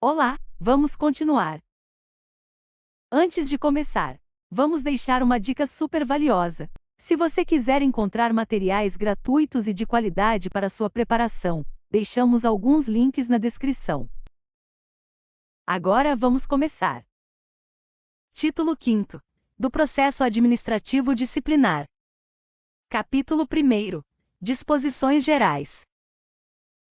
Olá, vamos continuar. Antes de começar, vamos deixar uma dica super valiosa. Se você quiser encontrar materiais gratuitos e de qualidade para sua preparação, deixamos alguns links na descrição. Agora vamos começar. Título 5 do Processo Administrativo Disciplinar. Capítulo 1. Disposições Gerais.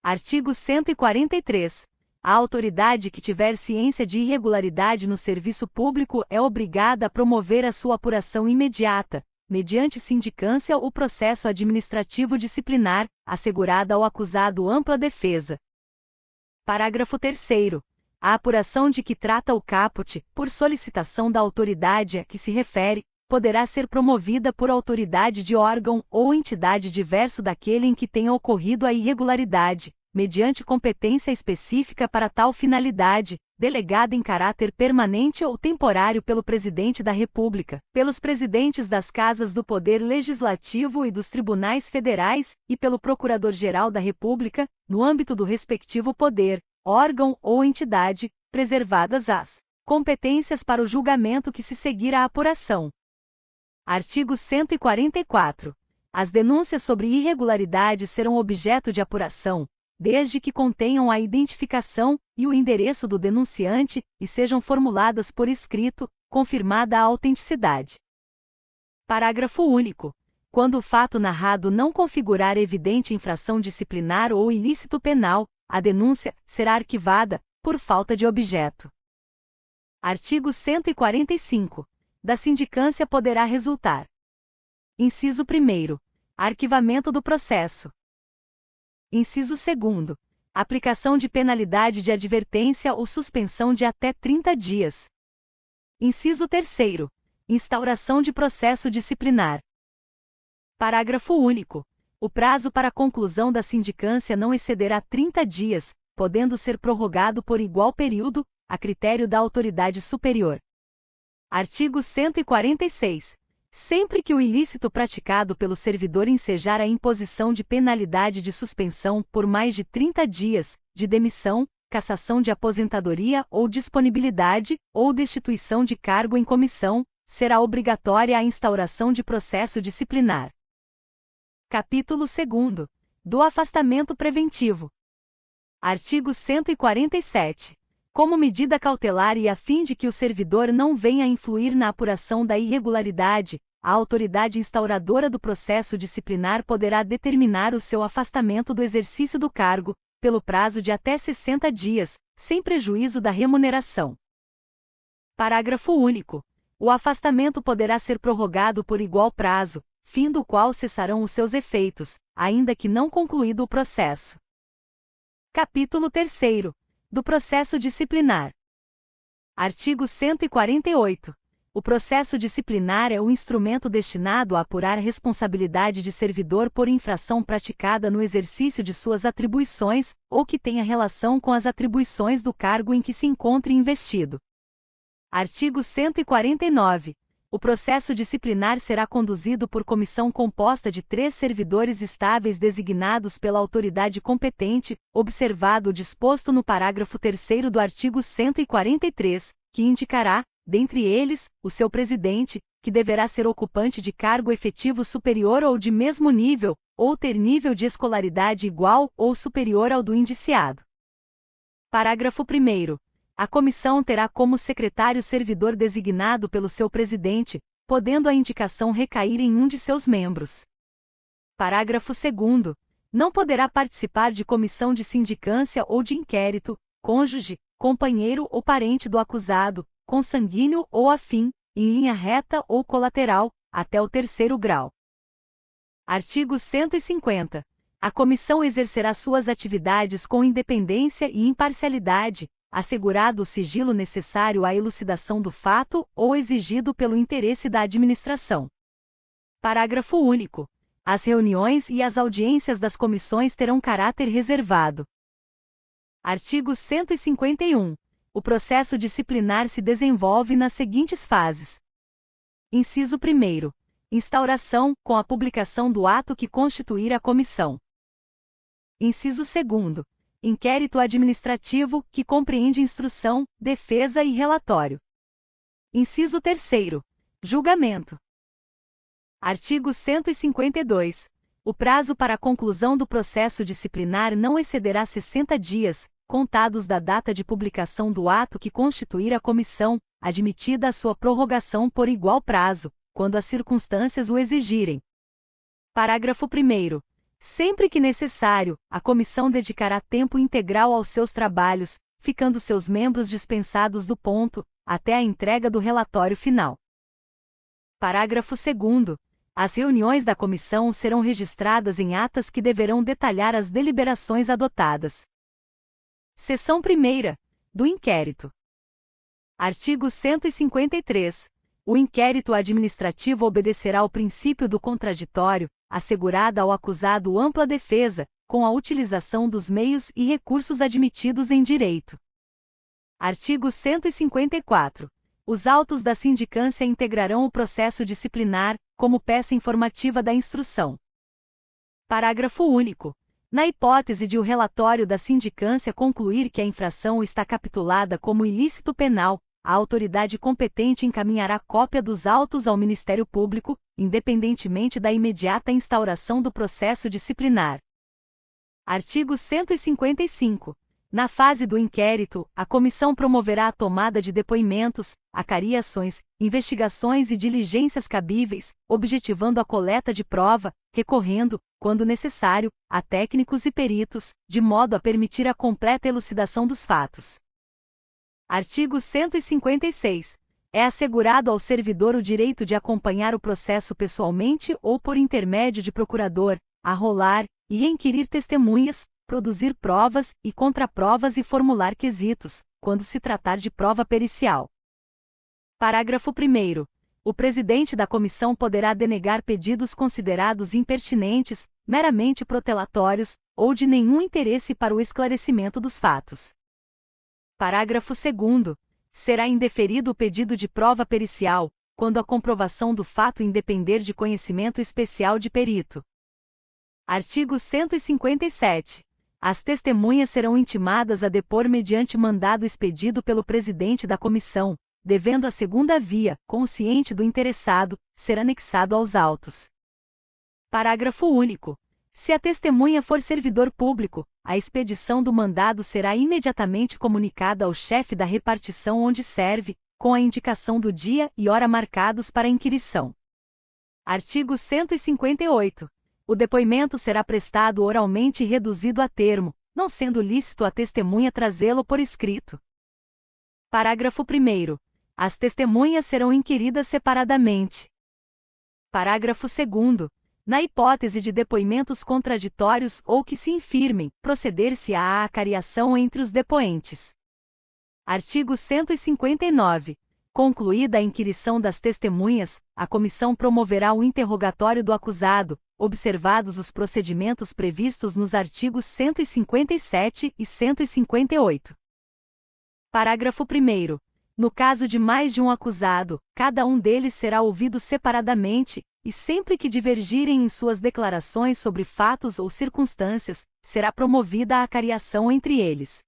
Artigo 143. A autoridade que tiver ciência de irregularidade no serviço público é obrigada a promover a sua apuração imediata, mediante sindicância ou processo administrativo disciplinar, assegurada ao acusado ampla defesa. Parágrafo 3º. A apuração de que trata o caput, por solicitação da autoridade a que se refere, poderá ser promovida por autoridade de órgão ou entidade diverso daquele em que tenha ocorrido a irregularidade, mediante competência específica para tal finalidade, delegada em caráter permanente ou temporário pelo Presidente da República, pelos presidentes das Casas do Poder Legislativo e dos Tribunais Federais, e pelo Procurador-Geral da República, no âmbito do respectivo poder, órgão ou entidade, preservadas as competências para o julgamento que se seguir à apuração. Artigo 144. As denúncias sobre irregularidades serão objeto de apuração, desde que contenham a identificação e o endereço do denunciante e sejam formuladas por escrito, confirmada a autenticidade. Parágrafo único. Quando o fato narrado não configurar evidente infração disciplinar ou ilícito penal, a denúncia será arquivada, por falta de objeto. Artigo 145. Da sindicância poderá resultar: inciso 1º. Arquivamento do processo. Inciso 2º. Aplicação de penalidade de advertência ou suspensão de até 30 dias. Inciso 3º. Instauração de processo disciplinar. Parágrafo único. O prazo para a conclusão da sindicância não excederá 30 dias, podendo ser prorrogado por igual período, a critério da autoridade superior. Artigo 146. Sempre que o ilícito praticado pelo servidor ensejar a imposição de penalidade de suspensão por mais de 30 dias, de demissão, cassação de aposentadoria ou disponibilidade, ou destituição de cargo em comissão, será obrigatória a instauração de processo disciplinar. Capítulo 2. Do afastamento preventivo. Artigo 147. Como medida cautelar e a fim de que o servidor não venha a influir na apuração da irregularidade, a autoridade instauradora do processo disciplinar poderá determinar o seu afastamento do exercício do cargo, pelo prazo de até 60 dias, sem prejuízo da remuneração. Parágrafo único. O afastamento poderá ser prorrogado por igual prazo, fim do qual cessarão os seus efeitos, ainda que não concluído o processo. Capítulo 3. Do processo disciplinar. Artigo 148. O processo disciplinar é o instrumento destinado a apurar responsabilidade de servidor por infração praticada no exercício de suas atribuições, ou que tenha relação com as atribuições do cargo em que se encontre investido. Artigo 149. O processo disciplinar será conduzido por comissão composta de 3 servidores estáveis designados pela autoridade competente, observado o disposto no parágrafo 3º do artigo 143, que indicará, dentre eles, o seu presidente, que deverá ser ocupante de cargo efetivo superior ou de mesmo nível, ou ter nível de escolaridade igual ou superior ao do indiciado. Parágrafo 1º. A comissão terá como secretário servidor designado pelo seu presidente, podendo a indicação recair em um de seus membros. Parágrafo 2º. Não poderá participar de comissão de sindicância ou de inquérito, cônjuge, companheiro ou parente do acusado, consanguíneo ou afim, em linha reta ou colateral, até o 3º grau. Artigo 150. A comissão exercerá suas atividades com independência e imparcialidade, assegurado o sigilo necessário à elucidação do fato ou exigido pelo interesse da administração. Parágrafo único. As reuniões e as audiências das comissões terão caráter reservado. Artigo 151. O processo disciplinar se desenvolve nas seguintes fases. Inciso 1º. Instauração, com a publicação do ato que constituir a comissão. Inciso 2º. Inquérito administrativo, que compreende instrução, defesa e relatório. Inciso 3º. Julgamento. Artigo 152. O prazo para a conclusão do processo disciplinar não excederá 60 dias, contados da data de publicação do ato que constituir a comissão, admitida a sua prorrogação por igual prazo, quando as circunstâncias o exigirem. Parágrafo 1º. Sempre que necessário, a comissão dedicará tempo integral aos seus trabalhos, ficando seus membros dispensados do ponto, até a entrega do relatório final. Parágrafo 2º. As reuniões da comissão serão registradas em atas que deverão detalhar as deliberações adotadas. Seção 1ª. Do inquérito. Artigo 153. O inquérito administrativo obedecerá ao princípio do contraditório, assegurada ao acusado ampla defesa, com a utilização dos meios e recursos admitidos em direito. Artigo 154. Os autos da sindicância integrarão o processo disciplinar, como peça informativa da instrução. Parágrafo único. Na hipótese de o relatório da sindicância concluir que a infração está capitulada como ilícito penal, a autoridade competente encaminhará cópia dos autos ao Ministério Público, independentemente da imediata instauração do processo disciplinar. Artigo 155. Na fase do inquérito, a comissão promoverá a tomada de depoimentos, acariações, investigações e diligências cabíveis, objetivando a coleta de prova, recorrendo, quando necessário, a técnicos e peritos, de modo a permitir a completa elucidação dos fatos. Artigo 156. É assegurado ao servidor o direito de acompanhar o processo pessoalmente ou por intermédio de procurador, arrolar e inquirir testemunhas, produzir provas e contraprovas e formular quesitos, quando se tratar de prova pericial. Parágrafo 1º. O presidente da comissão poderá denegar pedidos considerados impertinentes, meramente protelatórios, ou de nenhum interesse para o esclarecimento dos fatos. Parágrafo 2º. Será indeferido o pedido de prova pericial, quando a comprovação do fato independer de conhecimento especial de perito. Artigo 157. As testemunhas serão intimadas a depor mediante mandado expedido pelo presidente da comissão, devendo a segunda via, consciente do interessado, ser anexado aos autos. Parágrafo único. Se a testemunha for servidor público, a expedição do mandado será imediatamente comunicada ao chefe da repartição onde serve, com a indicação do dia e hora marcados para a inquirição. Artigo 158. O depoimento será prestado oralmente e reduzido a termo, não sendo lícito a testemunha trazê-lo por escrito. Parágrafo 1º. As testemunhas serão inquiridas separadamente. Parágrafo 2º. Na hipótese de depoimentos contraditórios ou que se infirmem, proceder-se-á à acariação entre os depoentes. Artigo 159. Concluída a inquirição das testemunhas, a comissão promoverá o interrogatório do acusado, observados os procedimentos previstos nos artigos 157 e 158. Parágrafo 1º. No caso de mais de um acusado, cada um deles será ouvido separadamente, e sempre que divergirem em suas declarações sobre fatos ou circunstâncias, será promovida a acariação entre eles.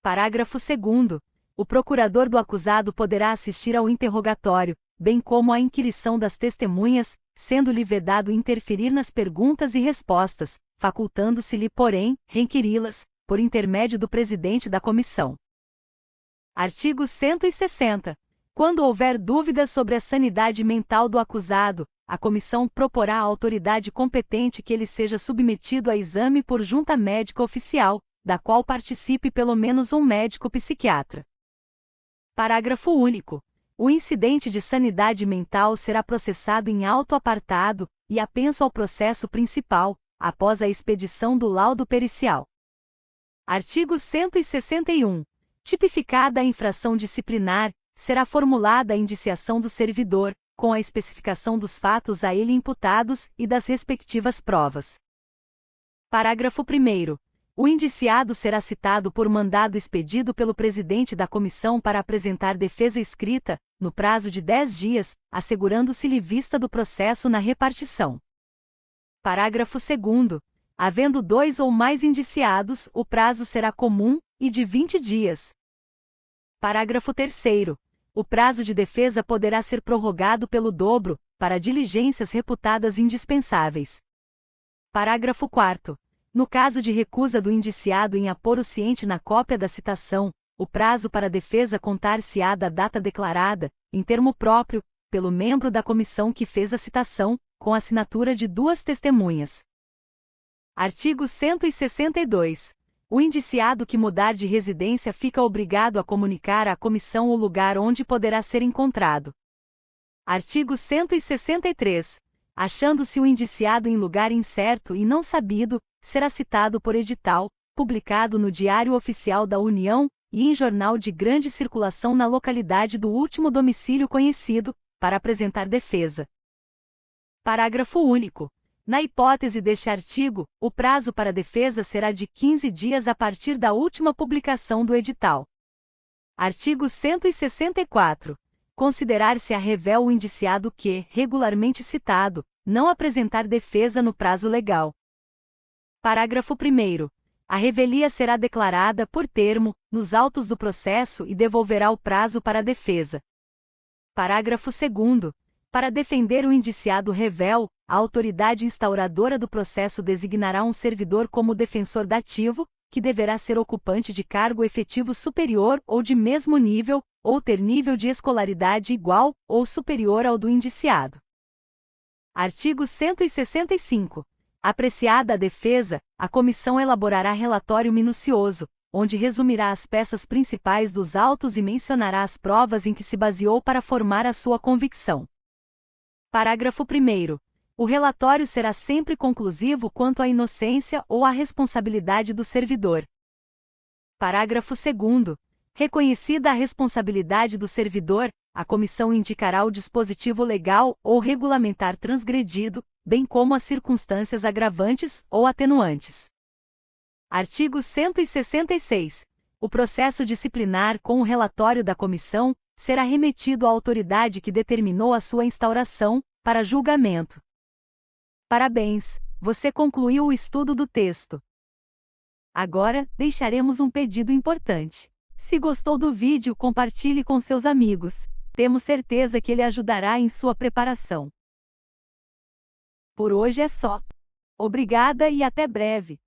Parágrafo 2º. O procurador do acusado poderá assistir ao interrogatório, bem como à inquirição das testemunhas, sendo-lhe vedado interferir nas perguntas e respostas, facultando-se-lhe, porém, requiri-las, por intermédio do presidente da comissão. Artigo 160. Quando houver dúvidas sobre a sanidade mental do acusado, a comissão proporá à autoridade competente que ele seja submetido a exame por junta médica oficial, da qual participe pelo menos um médico psiquiatra. Parágrafo único. O incidente de sanidade mental será processado em auto apartado, e apenso ao processo principal, após a expedição do laudo pericial. Artigo 161. Tipificada a infração disciplinar, será formulada a indiciação do servidor, com a especificação dos fatos a ele imputados e das respectivas provas. Parágrafo 1º. O indiciado será citado por mandado expedido pelo presidente da comissão para apresentar defesa escrita, no prazo de 10 dias, assegurando-se-lhe vista do processo na repartição. Parágrafo 2º. Havendo 2 ou mais indiciados, o prazo será comum e de 20 dias. Parágrafo 3º. O prazo de defesa poderá ser prorrogado pelo dobro, para diligências reputadas indispensáveis. Parágrafo 4º. No caso de recusa do indiciado em apor o ciente na cópia da citação, o prazo para defesa contar-se-á da data declarada, em termo próprio, pelo membro da comissão que fez a citação, com assinatura de 2 testemunhas. Artigo 162. O indiciado que mudar de residência fica obrigado a comunicar à comissão o lugar onde poderá ser encontrado. Artigo 163. Achando-se o indiciado em lugar incerto e não sabido, será citado por edital, publicado no Diário Oficial da União e em jornal de grande circulação na localidade do último domicílio conhecido, para apresentar defesa. Parágrafo único. Na hipótese deste artigo, o prazo para defesa será de 15 dias a partir da última publicação do edital. Artigo 164. Considerar-se-á revel o indiciado que, regularmente citado, não apresentar defesa no prazo legal. Parágrafo 1º. A revelia será declarada, por termo, nos autos do processo e devolverá o prazo para a defesa. Parágrafo 2º. Para defender o indiciado revel, a autoridade instauradora do processo designará um servidor como defensor dativo, que deverá ser ocupante de cargo efetivo superior ou de mesmo nível, ou ter nível de escolaridade igual ou superior ao do indiciado. Artigo 165. Apreciada a defesa, a comissão elaborará relatório minucioso, onde resumirá as peças principais dos autos e mencionará as provas em que se baseou para formar a sua convicção. Parágrafo 1º. O relatório será sempre conclusivo quanto à inocência ou à responsabilidade do servidor. Parágrafo 2º. Reconhecida a responsabilidade do servidor, a comissão indicará o dispositivo legal ou regulamentar transgredido, bem como as circunstâncias agravantes ou atenuantes. Artigo 166. O processo disciplinar com o relatório da comissão será remetido à autoridade que determinou a sua instauração, para julgamento. Parabéns, você concluiu o estudo do texto. Agora, deixaremos um pedido importante. Se gostou do vídeo, compartilhe com seus amigos. Temos certeza que ele ajudará em sua preparação. Por hoje é só. Obrigada e até breve.